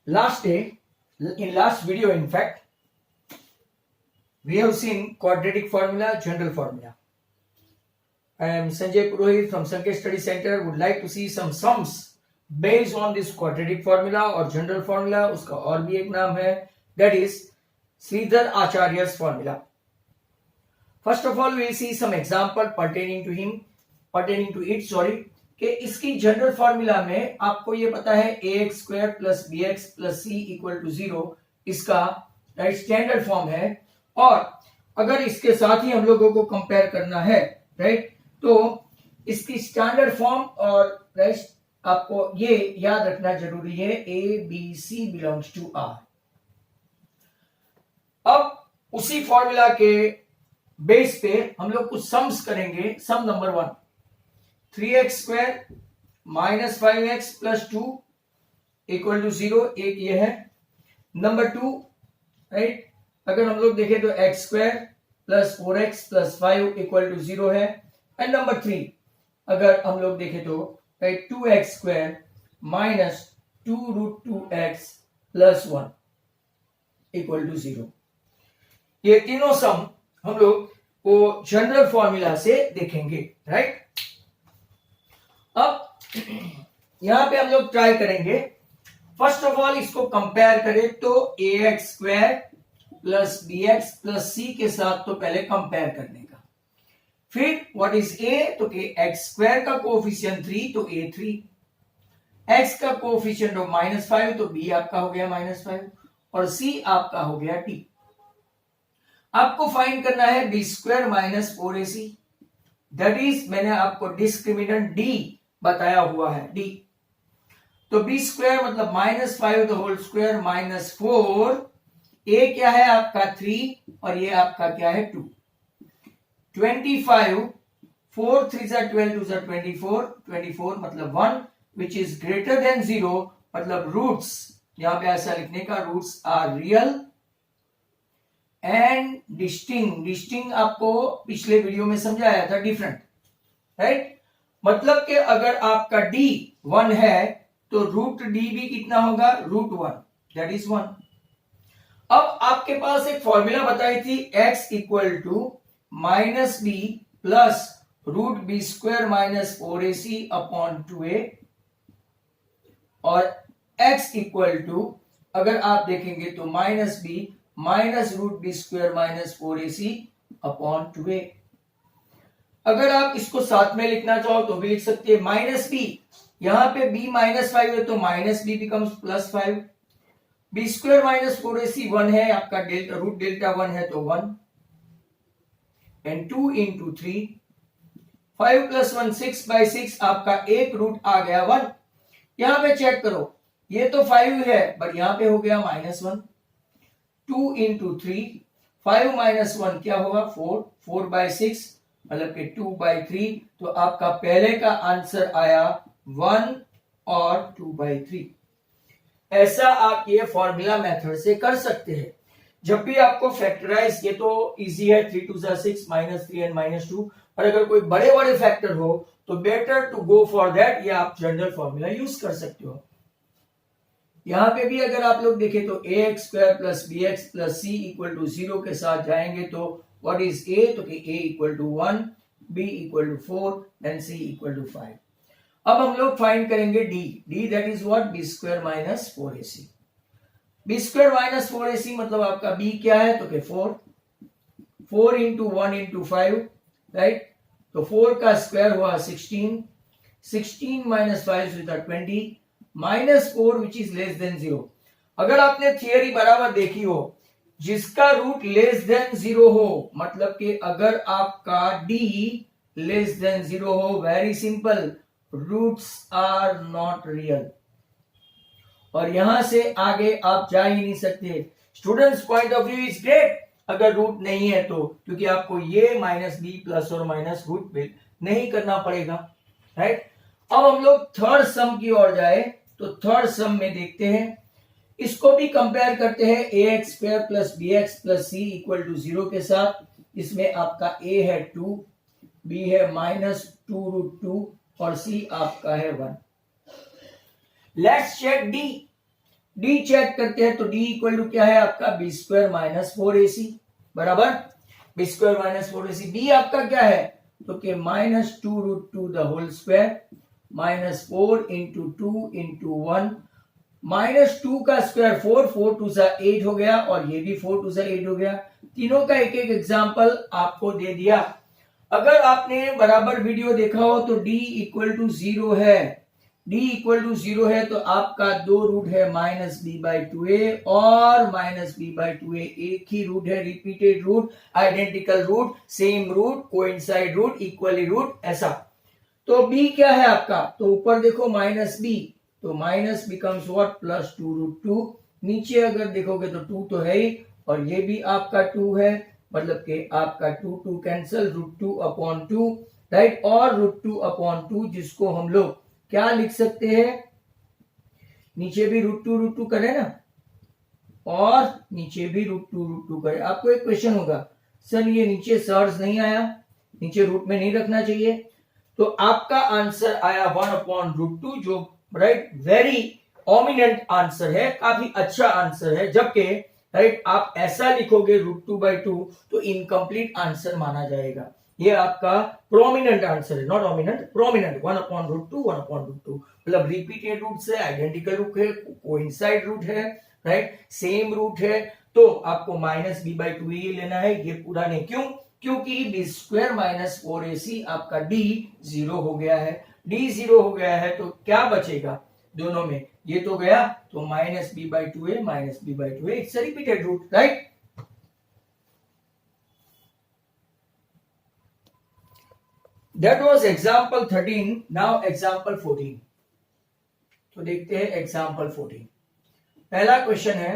Last day, in last video, in fact, we have seen quadratic formula, general formula. I am Sanjay Purohit from Sanket Study Center. Would like to see some sums based on this quadratic formula or general formula. उसका और भी एक नाम है, that is Sridhar Acharya's formula. First of all, we will see some example pertaining to it. कि इसकी general formula में आपको ये पता है ax square plus bx plus c equal to 0 इसका राइट स्टैंडर्ड फॉर्म है। और अगर इसके साथ ही हम लोगों को कंपेयर करना है राइट, तो इसकी स्टैंडर्ड फॉर्म और राइट आपको ये याद रखना जरूरी है, a b c belongs to r। अब उसी फॉर्मूला के बेस पे हम लोग कुछ सम्स करेंगे। Sum number 1, 3x square minus 5x plus 2 equal to 0, एक ये है। नंबर 2 राइट, अगर हम लोग देखें तो x square plus 4x plus 5 equal to 0 है। एंड नंबर 3 अगर हम लोग देखें तो right 2x square minus 2 root 2x plus 1 equal to 0। ये तीनों सम हम लोग को जनरल फॉर्मूला से देखेंगे राइट। अब यहां पे हम लोग ट्राई करेंगे, फर्स्ट ऑफ ऑल इसको कंपेयर करें तो ax square plus bx plus c के साथ तो पहले कंपेयर करने का। फिर व्हाट इज a, तो x स्क्वायर का कोएफिशिएंट 3 तो a 3, x का कोएफिशिएंट ऑफ -5 तो b आपका हो गया -5 और c आपका हो गया t। आपको फाइंड करना है b square minus 4ac, that is मैंने आपको डिस्क्रिमिनेंट d बताया हुआ है d। तो b स्क्वायर मतलब -5 the whole square minus 4, a क्या है आपका 3 और ये आपका क्या है 2। 25 4 3 जा 12 2 जा 24 मतलब 1 विच इज ग्रेटर देन 0, मतलब रूट्स यहां पे ऐसा लिखने का, roots are real and distinct आपको पिछले वीडियो में समझाया था डिफरेंट राइट। मतलब कि अगर आपका d 1 है तो रूट d भी कितना होगा, रूट 1, दैट इज 1। अब आपके पास एक फॉर्मूला बताई थी x equal to minus B plus root B square minus 4ac upon 2a, और x इक्वल टू अगर आप देखेंगे तो minus b minus root B square minus 4ac upon 2a। अगर आप इसको साथ में लिखना चाहो तो भी लिख सकते हैं माइनस बी, यहां पे b माइनस 5 है तो minus b becomes plus 5, b square minus 4ac 1 है आपका, डेल्टा रूट डेल्टा 1 है तो 1 एंड 2 इंटू 3, 5 प्लस 1 6/6 आपका एक रूट आ गया 1। यहां पे चेक करो, ये तो 5 है बट यहां पे हो गया -1। 2 इंटू 3, 5 माइनस 1 क्या होगा 4, 4/6 मतलब कि 2/3, तो आपका पहले का आंसर आया 1 और 2/3। ऐसा आप ये फॉर्मूला मेथड से कर सकते हैं। जब भी आपको फैक्टराइज, ये तो इजी है, 3 2 जा 6 -3 एंड -2, और अगर कोई बड़े बड़े फैक्टर हो तो better to go for that, या आप जनरल फॉर्मूला यूज कर सकते हो। यहां पे भी अगर आप लोग देखें तो ax square plus bx plus c equal to 0 के साथ जाएंगे तो व्हाट इज a, तो कि a equal to 1, b equal to 4 and c equal to 5। अब हम लोग फाइंड करेंगे d that is what, b square minus 4ac। b square minus 4ac मतलब आपका b क्या है, तो कि 4 इंटू 1 इंटू 5 राइट, तो 4 का स्क्वायर हुआ 16 minus 5 with 20 minus 4 which is less than 0। अगर आपने थियरी बराबर देखी हो, जिसका रूट लेस देन 0 हो, मतलब कि अगर आपका d लेस देन 0 हो, very simple, roots are not real, और यहां से आगे आप जा ही नहीं सकते। Students point of view is great अगर रूट नहीं है तो, क्योंकि आपको ये माइनस बी प्लस और माइनस रूट बिल नहीं करना पड़ेगा राइट। अब हम लोग थर्ड सम की ओर जाए तो थर्ड सम में देखते हैं, इसको भी कंपेयर करते हैं ax square plus bx plus c equal to 0 के साथ। इसमें आपका a है 2, b है -2 रूट 2 और c आपका है 1। Let's check d। D check करते हैं तो डी इक्वल टू क्या है आपका बी स्क्वायर माइनस 4ac बराबर B square minus 4ac। B आपका क्या है तो कि minus 2√2 the whole square minus 4 into 2 into 1 minus 2 का स्क्वायर 4 4 2 सा 8 हो गया और ये भी 4 2 सा 8 हो गया। तीनों का एक एक एग्जाम्पल आपको दे दिया। अगर आपने बराबर वीडियो देखा हो तो d इक्वल टू 0 है, d इक्वल टू 0 है तो आपका दो रूट है माइनस बी बाई 2a और माइनस बी बाई 2a एक ही रूट है, repeated root, identical root, same root, coincide root, equally root, ऐसा। तो b क्या है आपका तो ऊपर देखो माइनस b तो माइनस बिकम्स व्हाट प्लस 2√2। नीचे अगर देखोगे तो 2 तो है ही और ये भी आपका 2 है मतलब कि आपका 2 2 कैंसिल √2 अपॉन 2 राइट और √2 अपॉन 2 जिसको हम लोग क्या लिख सकते हैं नीचे भी √2 करें ना और नीचे भी √2 करें। आपको एक क्वेश्चन होगा सर ये नीचे सर्ज नहीं आया, नीचे रूट में नहीं रखना चाहिए, तो आपका आंसर आया 1/√2 जो राइट वेरी ओमिनेंट आंसर है, काफी अच्छा आंसर है। जबकि राइट आप ऐसा लिखोगे √2/2 तो इनकम्प्लीट आंसर माना जाएगा। ये आपका प्रोमिनेंट आंसर है, नॉट ओमिनेंट, प्रोमिनेंट 1/√2 1/√2 मतलब रिपीटेड रूट से, आइडेंटिकल रूट है, कोइंसाइड रूट है, राइट सेम रूट है, तो आपको माइनस बी बाई 2 ही लेना है, ये पूरा नहीं। क्यों? क्योंकि बी स्क्वायर माइनस 4ac आपका डी 0 हो गया है। डी 0 हो गया है तो क्या बचेगा दोनों में, ये तो गया तो minus b by 2a minus b by 2a it's a repeated root right. That was example 13। Now example 14। तो देखते हैं एग्जांपल 14। पहला क्वेश्चन है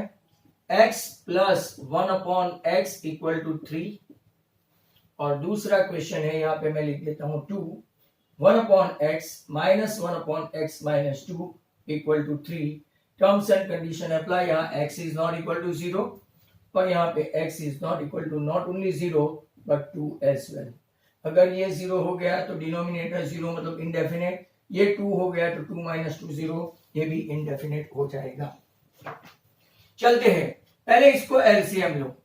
x plus 1/x equal to 3 और दूसरा क्वेश्चन है यहां पे मैं लिख देता हूं 2 1/x minus 1/x minus 2 equal to 3। Terms and condition apply. यहाँ x is not equal to 0 और यहाँ पे x is not equal to not only 0 but 2 as well. अगर ये 0 हो गया तो डिनोमिनेटर 0 मतलब इंडेफिनेट, ये 2 हो गया तो 2 माइनस 2 0, ये भी इंडेफिनेट हो जाएगा। चलते हैं, पहले इसको एलसीएम लो।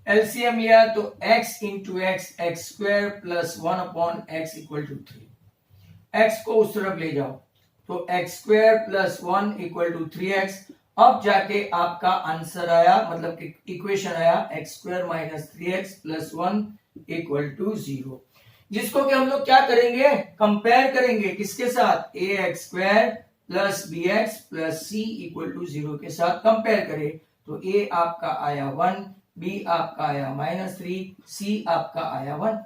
एलसीएम लिया तो x into x x square plus 1/x equal to 3। x को उस तरफ ले जाओ तो x square plus 1 equal to 3x। अब जाके आपका आंसर आया मतलब कि इक्वेशन आया x square minus 3x plus 1 equal to 0, जिसको कि हम लोग क्या करेंगे कंपेयर करेंगे किसके साथ, ax square plus bx plus c equal to 0 के साथ कंपेयर करें तो a आपका आया 1, b आपका आया -3, c आपका आया 1।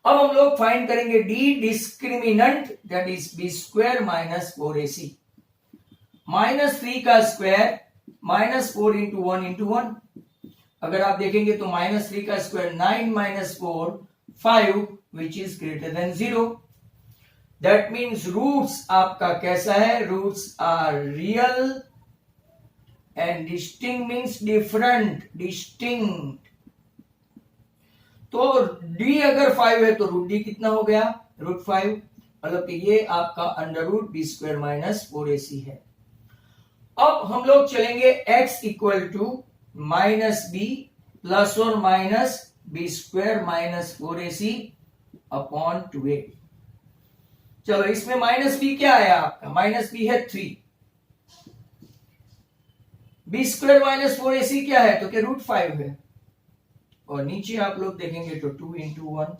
अब हम लोग फाइंड करेंगे d discriminant that is b square minus 4ac। -3 का स्क्वायर -4 इंटू 1 इंटू 1। अगर आप देखेंगे तो -3 का square 9 minus 4 5 which is greater than 0। That means roots आपका कैसा है, roots are real and distinct means different, distinct. तो d अगर 5 है तो रूट d कितना हो गया, रूट 5, मतलब कि ये आपका under root B square minus 4ac है। अब हम लोग चलेंगे x equal to minus B plus और minus B square minus 4ac upon 2a। चलो इसमें माइनस बी क्या आया आपका, माइनस बी है 3, बी स्क्वायर माइनस 4ac क्या है तो क्या रूट 5 है और नीचे आप लोग देखेंगे तो 2 इंटू 1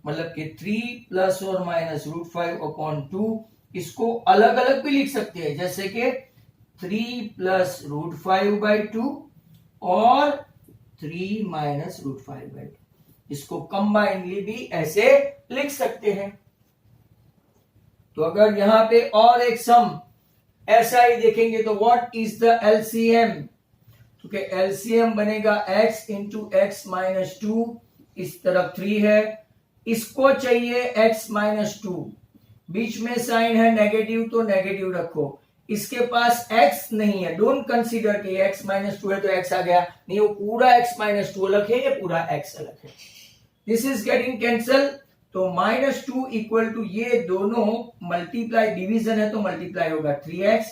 मतलब कि 3 प्लस और माइनस रूट 5 अपॉन 2। इसको अलग अलग भी लिख सकते हैं जैसे कि 3 प्लस रूट 5 बाई 2 और 3 माइनस रूट 5 बाई 2। इसको कंबाइनली भी ऐसे लिख सकते हैं। तो अगर यहां पे और एक सम ऐसा ही देखेंगे तो व्हाट इज द एलसीएम, क्योंकि एलसीएम बनेगा x इंटू एक्स माइनस 2, इस तरफ 3 है, इसको चाहिए x माइनस 2, बीच में साइन है नेगेटिव तो नेगेटिव रखो, इसके पास x नहीं है, डोंट कंसीडर कि x माइनस 2 है तो x आ गया, नहीं वो पूरा x माइनस 2 अलग है, ये पूरा x अलग है, दिस इज गेटिंग कैंसल। तो -2 इक्वल टू ये दोनों मल्टीप्लाई, डिवीजन है तो मल्टीप्लाई होगा 3x,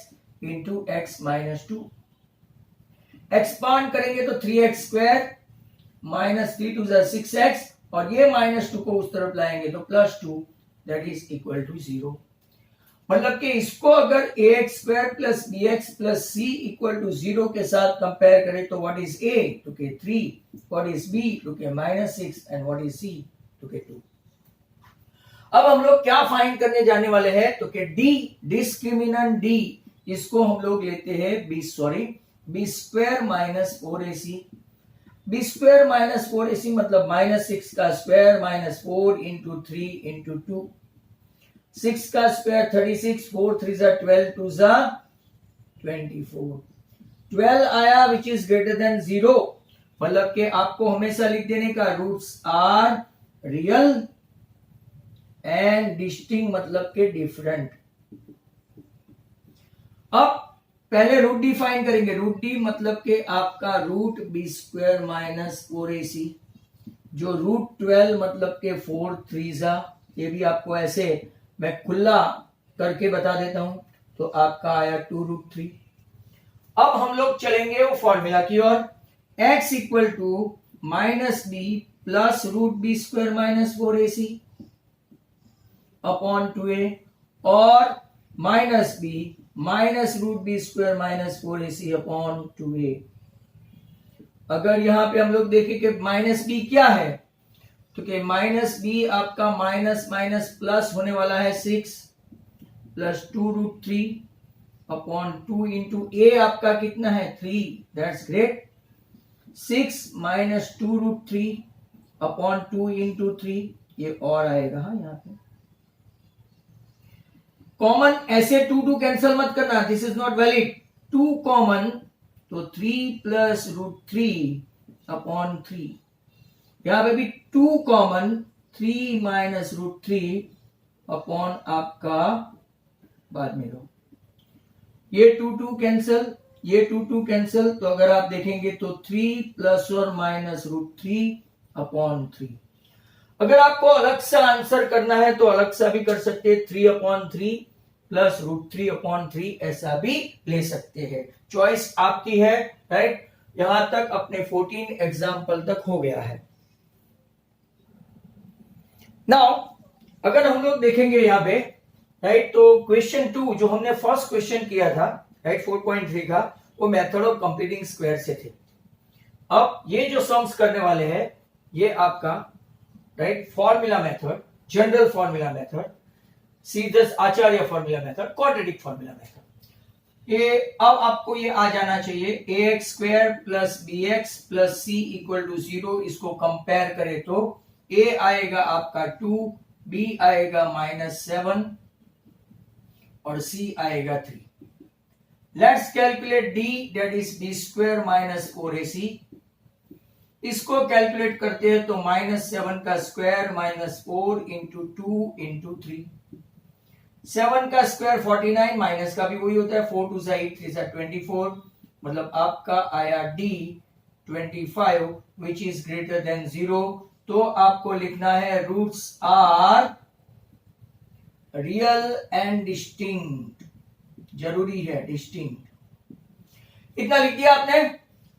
into x minus 2। Expand करेंगे तो 3x square minus 3 to 6x, और ये माइनस 2 को उस तरफ लाएंगे तो plus 2, that is equal to 0। मतलब कि इसको अगर ax square plus bx plus c equal to 0 के साथ कंपेयर करें तो व्हाट इज a, तो के 3, व्हाट इज b, तो के -6, एंड व्हाट इज c, तो के 2। अब हम लोग क्या फाइंड करने जाने वाले हैं, तो के d, डिस्क्रिमिनेंट d, इसको हम लोग लेते हैं b square minus 4ac। b square minus 4ac मतलब -6 का स्क्वायर माइनस 4 इंटू 3 इंटू 2, 6 का स्क्वायर 36, 4 3 जा 12, 2 जा 24, 12 आया विच इज ग्रेटर देन 0। मतलब कि आपको हमेशा लिख देने का roots are real and distinct, मतलब के डिफरेंट। अब पहले रूट डी फाइंड करेंगे। रूट डी मतलब के आपका root B square minus 4ac, जो रूट 12 मतलब के 4 3 जा, ये भी आपको ऐसे मैं खुला करके बता देता हूं, तो आपका आया 2√3। अब हम लोग चलेंगे वो फॉर्मूला की ओर, x equal to minus B plus root B square minus 4ac upon 2a, और minus b minus root B square minus 4ac upon 2a। अगर यहां पे हम लोग देखें कि माइनस बी क्या है, तो कि माइनस बी आपका माइनस माइनस प्लस होने वाला है 6 प्लस 2√3 अपॉन 2 इंटू ए आपका कितना है 3, that's great. 6 minus 2√3 upon 2 into 3, ये और आएगा यहाँ पे कॉमन, ऐसे 2 कैंसिल मत करना, this is not valid. 2 common तो 3 प्लस √3 अपॉन 3, यहां पे भी 2 कॉमन, 3 माइनस √3 अपॉन आपका बाद में लो, ये 2 कैंसिल, ये 2 कैंसिल, तो अगर आप देखेंगे तो 3 प्लस और माइनस √3 अपॉन 3। अगर आपको अलग सा आंसर करना है तो अलग सा भी कर सकते हैं, 3/3 प्लस √3 अपॉन 3, ऐसा भी ले सकते हैं, चॉइस आपकी है, राइट। यहां तक अपने 14 एग्जाम्पल तक हो गया है। नाउ अगर हम लोग देखेंगे यहां पे, राइट, तो क्वेश्चन 2 जो हमने फर्स्ट क्वेश्चन किया था, राइट, 4.3 का, वो मेथड ऑफ कंप्लीटिंग स्क्वायर से थे। अब ये जो सम्स करने वाले हैं, ये आपका right formula method, general formula method, Shridhar Acharya formula method, quadratic formula method, ये अब आपको ये आ जाना चाहिए। ax square plus bx plus c equal to 0, इसको कंपेयर करें तो a आएगा आपका 2, b आएगा -7 और c आएगा 3। Let's calculate d, that is b square minus 4ac। इसको कैलकुलेट करते हैं तो -7 का स्क्वायर माइनस 4 इंटू 2 इंटू 3, 7 का स्क्वायर 49, माइनस का भी वही होता है, 4 2 8 3 24, मतलब आपका आया d 25 which is greater than 0। तो आपको लिखना है roots are real and distinct, जरूरी है डिस्टिंक्ट, इतना लिख दिया आपने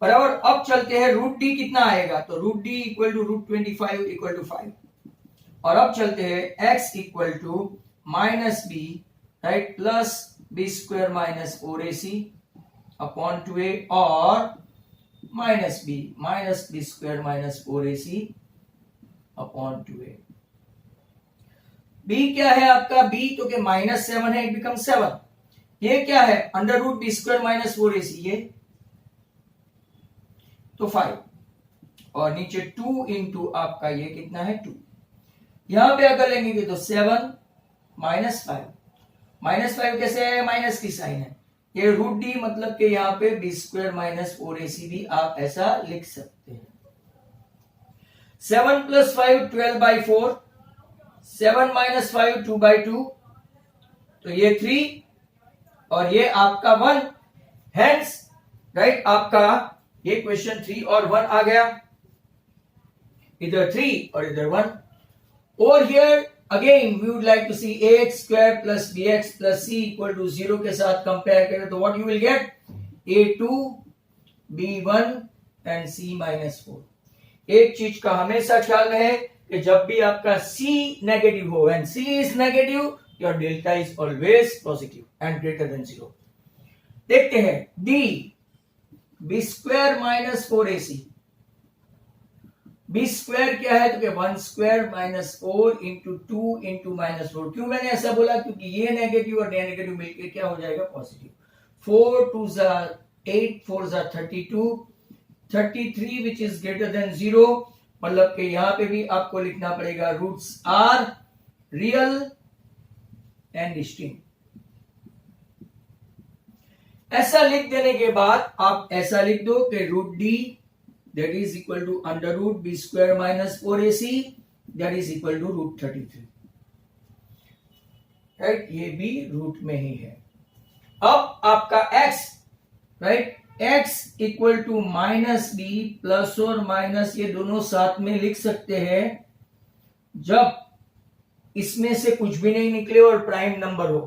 बराबर। अब चलते हैं रूट डी कितना आएगा, तो root D equal to root 25 equal to 5, और अब चलते हैं x equal to minus b, right, plus b square minus 4ac upon 2a, और minus B square minus 4ac upon 2a। b क्या है आपका, b तो के -7 है, इट बिकम 7। ये क्या है, under root B square minus 4ac, ये तो 5, और नीचे 2 इंटू आपका ये कितना है 2। यहां पे अगर लेंगे तो 7 -5 कैसे है, माइनस की साइन है, ये रूट डी मतलब कि यहाँ पे बी स्क्वायर माइनस 4ac भी आप ऐसा लिख सकते हैं। 7 प्लस 5 12/4, 7 माइनस 5 2/2, तो ये 3 और ये आपका 1, हेंस राइट आपका ये क्वेश्चन 3 और 1 आ गया, इधर 3 और इधर 1। और here again we would like to see ax square plus bx plus c equal to 0 के साथ कंपेयर करें तो what you will get a2 b1 and c minus 4। एक चीज का हमेशा ख्याल रहे कि जब भी आपका c नेगेटिव हो, when c is negative your delta is always positive and greater than 0। देखते हैं d b square minus 4ac। B square क्या है तो 1 स्क्वायर माइनस 4 इंटू 2 इंटू माइनस 4। क्यों मैंने ऐसा बोला? क्योंकि ये नेगेटिव और नेगेटिव मिलके क्या हो जाएगा? पॉजिटिव। 4 2 जा 8 4 जा 32 33 विच इज ग्रेटर देन 0। मतलब कि यहां पे भी आपको लिखना पड़ेगा roots are real and distinct. ऐसा लिख देने के बाद आप ऐसा लिख दो कि root D that is equal to under root b square minus 4ac that is equal to root 33, right? ये भी रूट में ही है। अब आपका x, right? x equal to minus B plus और माइनस ये दोनों साथ में लिख सकते हैं जब इसमें से कुछ भी नहीं निकले और प्राइम नंबर हो।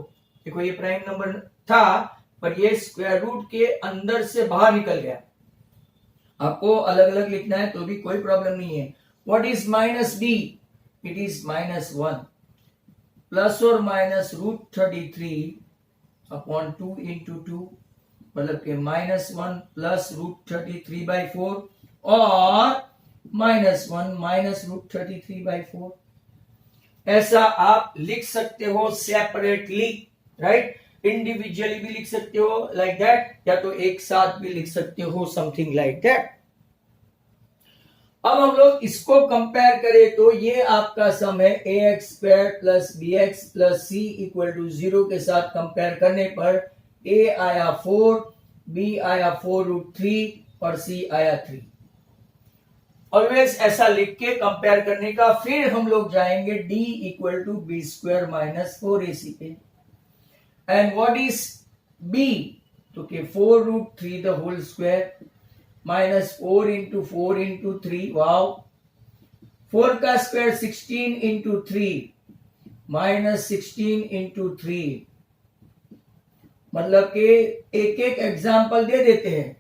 देखो ये प्राइम नंबर था पर ये स्क्वायर रूट के अंदर से बाहर निकल गया। आपको अलग अलग लिखना है तो भी कोई प्रॉब्लम नहीं है। What is minus b? It is minus 1 plus और माइनस रूट 33 अपॉन 2 इंटू 2 मतलब के माइनस 1 प्लस रूट 33 बाई 4 और माइनस 1 माइनस रूट 33 बाई 4। ऐसा आप लिख सकते हो सेपरेटली, राइट? इंडिविजुअली भी लिख सकते हो लाइक दैट, या तो एक साथ भी लिख सकते हो समथिंग लाइक दैट। अब हम लोग इसको कंपेयर करें तो ये आपका सम है ax square plus bx plus c equal to 0 के साथ कंपेयर करने पर a आया 4, b आया 4 रूट 3 और c आया 3। ऑलवेज ऐसा लिख के कंपेयर करने का। फिर हम लोग जाएंगे d equal to b square minus 4ac पे। And what is b? तो के 4 root 3 the whole square minus 4 into 4 into 3, wow, 4 का स्क्वायर 16 into 3 minus 16 into 3। मतलब कि एक एक एग्जाम्पल दे देते हैं।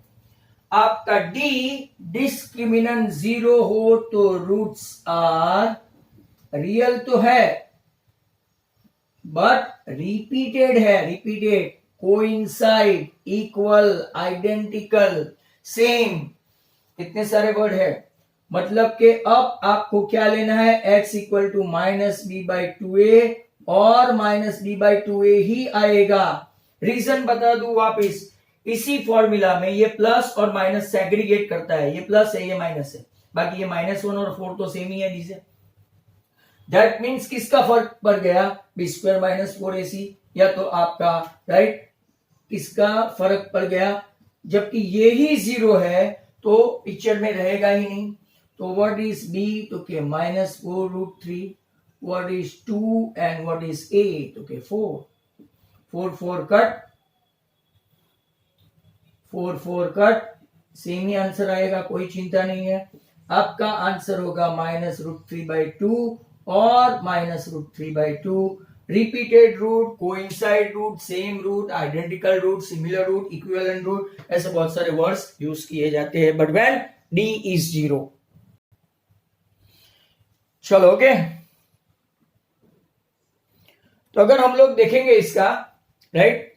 आपका d डिस्क्रिमिनेंट 0 हो तो रूट्स आर रियल तो है बट रिपीटेड है, repeated, coincide, equal, identical, same, इतने सारे वर्ड है। मतलब कि अब आपको क्या लेना है? x equal to minus b by 2a और माइनस बी बाई 2a ही आएगा। रीजन बता दूं वापिस, इसी फॉर्मूला में ये प्लस और माइनस सेग्रीगेट करता है। ये प्लस है ये माइनस है, बाकी ये -1 और 4 तो सेम ही है नीचे। दैट मीन्स किसका फर्क पड़ गया? बी स्क्वायर माइनस 4ac, या तो आपका राइट किसका फर्क पड़ गया? जबकि ये ही 0 है तो पिक्चर में रहेगा ही नहीं। तो व्हाट इज b? तो के -4 रूट 3। व्हाट इज 2 एंड व्हाट इज a? तो के 4 4 कट, 4 कट, सेम ही आंसर आएगा, कोई चिंता नहीं है। आपका आंसर होगा -√3/2 और -√3/2। Repeated root, coincide root, same root, identical root, similar root, equivalent root, ऐसे बहुत सारे वर्ड्स यूज किए जाते हैं बट व्हेन d इज 0। चलो ओके। तो अगर हम लोग देखेंगे इसका राइट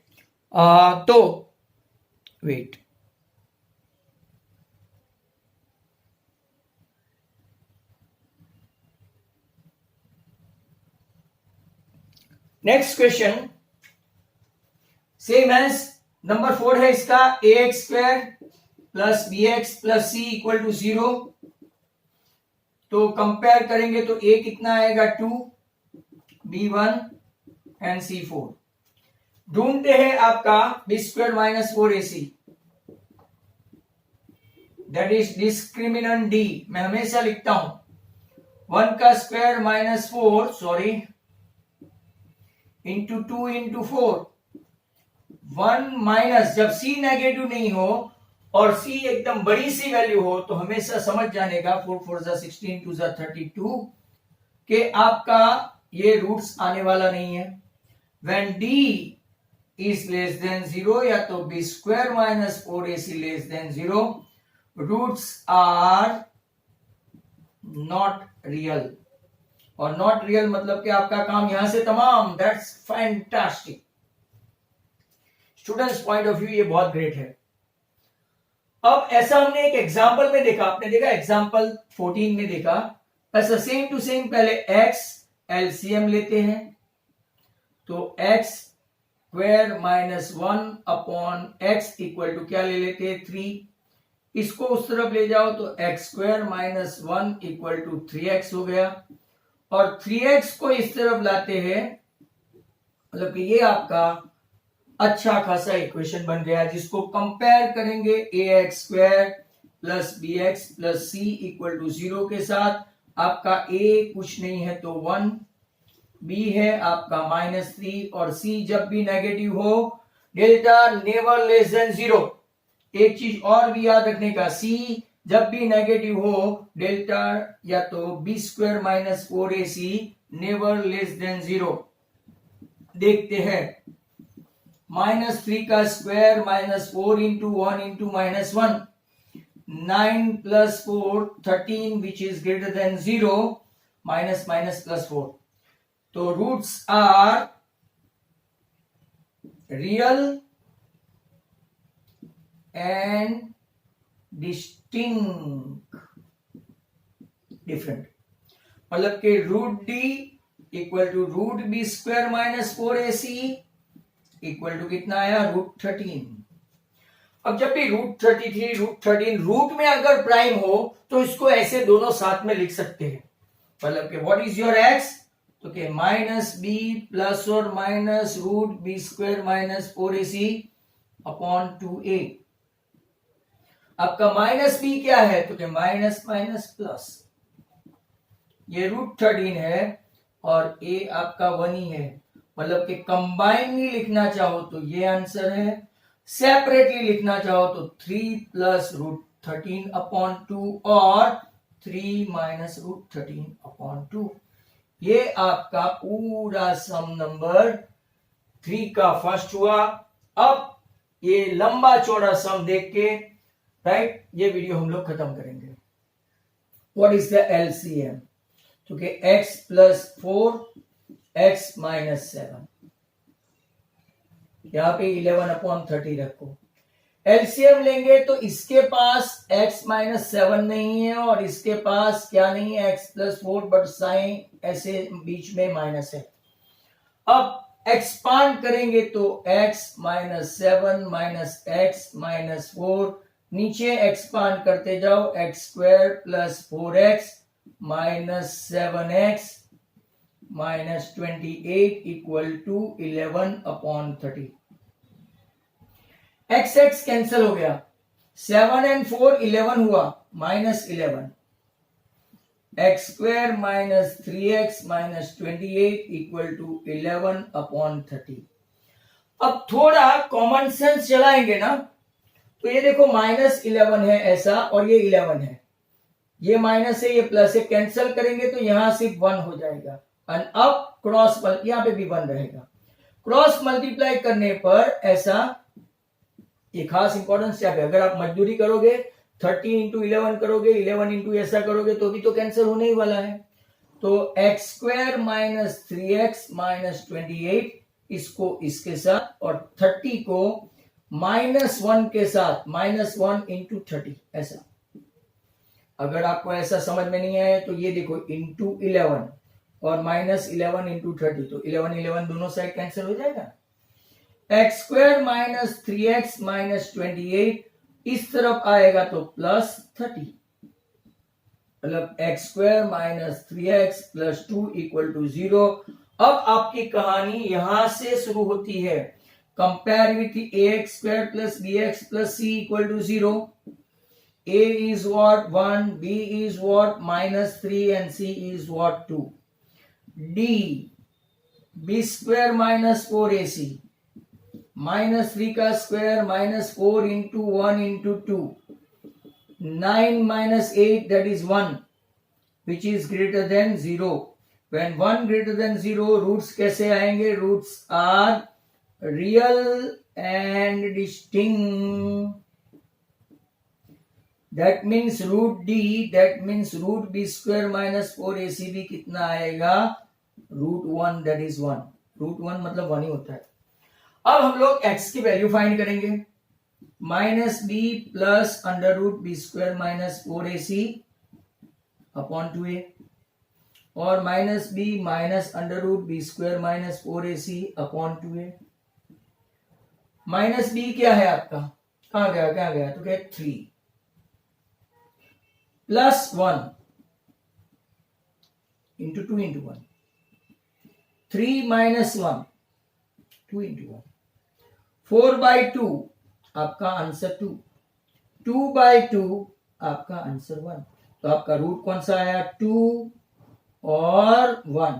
तो wait, next question same as number 4 है इसका, ax square plus bx plus c equal to 0। तो कंपेयर करेंगे तो a कितना आएगा 2, b1 एंड c4। ढूंढते हैं आपका b square minus 4ac, that is discriminant d। मैं हमेशा लिखता हूं 1 का square minus 4 sorry into 2 into 4। 1 minus, जब c नेगेटिव नहीं हो और c एकदम बड़ी सी वैल्यू हो तो हमेशा समझ जाने का 4 4 जा 16 2 जा 32 के आपका ये रूट्स आने वाला नहीं है। When D is less than 0 या तो b square minus 4ac less than 0, roots are not real. और नॉट रियल मतलब कि आपका काम यहां से तमाम। That's fantastic. Students point of view ये बहुत ग्रेट है। अब ऐसा हमने एक एग्जांपल में देखा, आपने देखा एग्जांपल 14 में देखा, ऐसा सेम टू सेम पहले x एलसीएम लेते हैं, तो x square minus 1 upon x equal to क्या ले लेते हैं 3। इसको उस तरफ ले जाओ तो x square minus 1 equal to 3x हो गया, और 3x को इस तरफ लाते हैं, मतलब कि ये आपका अच्छा खासा इक्वेशन बन गया, जिसको कंपेयर करेंगे ax square plus bx plus c equal to 0 के साथ। आपका a कुछ नहीं है तो 1, b है आपका -3, और c जब भी नेगेटिव हो डेल्टा नेवर लेस देन 0। एक चीज और भी याद रखने का, c जब भी नेगेटिव हो डेल्टा या तो b square minus 4ac never less than 0। देखते हैं, -3 का square -4 into 1 into -1, 9 plus 4 13 which is greater than 0, minus minus plus 4। तो roots are real and distinct different, मतलब कि root D equal to root B square minus 4ac equal to कितना आया √13। अब जब भी √33 √13 रूट में अगर प्राइम हो तो इसको ऐसे दोनों साथ में लिख सकते हैं, मतलब कि व्हाट इज योर x, तो कि -b प्लस और minus root B square minus 4ac upon 2a। आपका -b क्या है, तो कि माइनस माइनस प्लस, ये √13 है और a आपका 1 ही है, मतलब कि कंबाइनली लिखना चाहो तो ये आंसर है, सेपरेटली लिखना चाहो तो 3 प्लस √13 अपॉन 2 और 3 माइनस √13 अपॉन 2। ये आपका पूरा सम नंबर 3 का फर्स्ट हुआ। अब ये लंबा चौड़ा सम देख के राइट ये वीडियो हम लोग खत्म करेंगे। व्हाट इज द एलसीएम, तो कि x प्लस 4 x माइनस 7, यहां पे 11 अपॉन 30 रखो। एलसीएम लेंगे तो इसके पास x माइनस 7 नहीं है और इसके पास क्या नहीं है x प्लस 4, बट साइन ऐसे बीच में माइनस है। अब एक्सपांड करेंगे तो x minus 7 minus x minus 4, नीचे एक्सपांड करते जाओ, x square plus 4x minus 7x minus 28 equal to 11 upon 30। x x cancel हो गया, 7 एंड 4 11 हुआ, -11, x square minus 3x minus 28 equal to 11 upon 30। अब थोड़ा कॉमन सेंस चलाएंगे ना, तो ये देखो -11 है ऐसा और ये 11 है, ये माइनस है ये प्लस है, कैंसिल करेंगे तो यहां सिर्फ 1 हो जाएगा, और अब क्रॉस यहां पे भी 1 रहेगा। क्रॉस मल्टीप्लाई करने पर ऐसा ये खास इंपॉर्टेंस क्या है, अगर आप मजदूरी करोगे 30 इंटू 11 करोगे, 11 इंटू ऐसा करोगे तो भी तो कैंसिल होने ही वाला है। तो x square minus 3x minus 28 इसको इसके साथ और 30 को -1 के साथ, -1 इंटू 30 ऐसा। अगर आपको ऐसा समझ में नहीं आया तो ये देखो इंटू 11 और -11 इंटू 30, तो 11 11 दोनों साइड कैंसिल हो जाएगा। x square minus 3x minus 28 इस तरफ आएगा तो प्लस 30, मतलब x square minus 3x plus 2 equal to 0। अब आपकी कहानी यहां से शुरू होती है, compare with ax square plus bx plus c equal to 0। a is what 1, b is what -3 and c is what 2। d b square minus 4ac -3 का square -4 into 1 into 2, 9 minus 8 that is 1 which is greater than 0, when 1 greater than 0 roots कैसे आएंगे? Roots are real and distinct. That means root D, that means root B square minus 4ac भी कितना आएगा? Root 1, that is 1. Root 1 मतलब 1 ही होता है. अब हम लोग x की वैल्यू फाइंड करेंगे. Minus B plus under root B square minus 4ac upon 2a और minus b minus under root B square minus 4ac upon 2a. Minus b क्या है आपका? कहां गया? तो क्या? 3 प्लस 1 इंटू 2 इंटू 1. 3 minus 1 2 into 1. 4/2 आपका आंसर 2. 2/2 आपका आंसर 1. तो आपका रूट कौन सा आया? 2 और 1.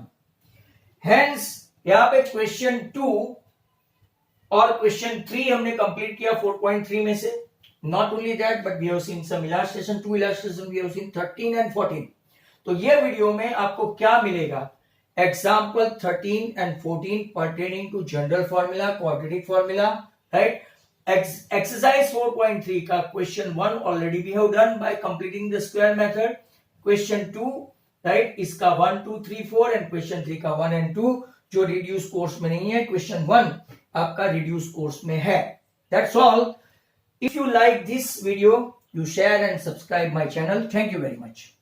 हेंस यहां पे क्वेश्चन 2 और क्वेश्चन 3 हमने कंप्लीट किया 4.3 में से. Not only that, but we have seen some illustration, 2 illustration we have seen 13 and 14. तो ये वीडियो में आपको क्या मिलेगा? Example 13 and 14 pertaining to general formula, quadratic formula, right? Exercise 4.3 का question 1 already we have done by completing the square method. Question 2, right? इसका 1, 2, 3, 4 and question 3 का 1 and 2 जो reduce course में नहीं है. Question 1 आपका reduce course में है. That's all. If you like this video, you share and subscribe my channel. Thank you very much.